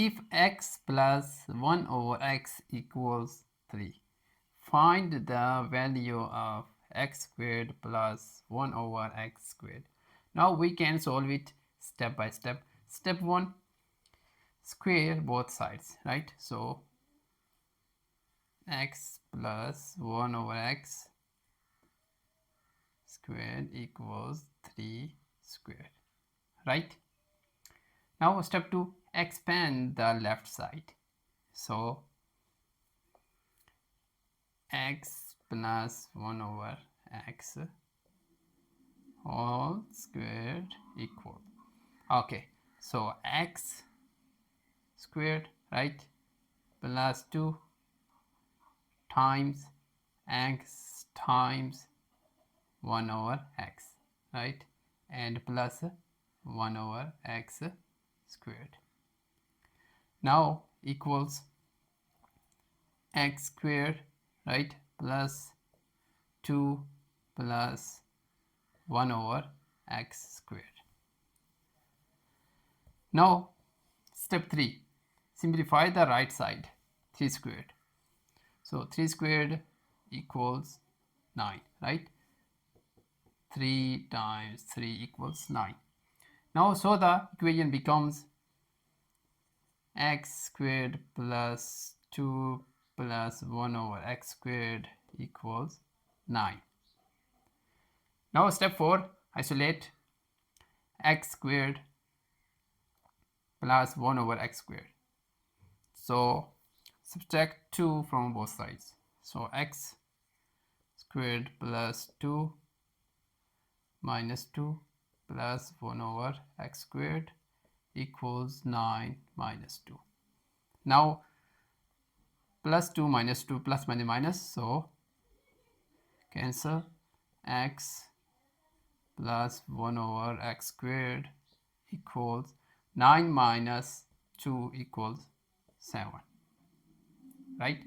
if x plus 1 over x equals 3, find the value of x squared plus 1 over x squared. Now we can solve it step by step. Step 1, square both sides, right? So x plus 1 over x squared equals 3 squared, right? Now step 2, expand the left side. So x plus 1 over x all squared equal. Okay, so x squared, right, plus 2 times x times 1 over x, right, and plus 1 over x squared. Now equals x squared, right, plus 2 plus 1 over x squared. Now step 3, simplify the right side. 3 squared. So 3 squared equals 9, right? 3 times 3 equals 9. Now so the equation becomes x squared plus 2 plus 1 over x squared equals 9. Now step 4, isolate x squared plus 1 over x squared. So subtract 2 from both sides. So x squared plus 2 minus 2 plus 1 over x squared equals 9 minus 2. Now plus 2 minus 2 plus minus minus, so cancel. X plus 1 over x squared equals 9 minus 2 equals 7, right?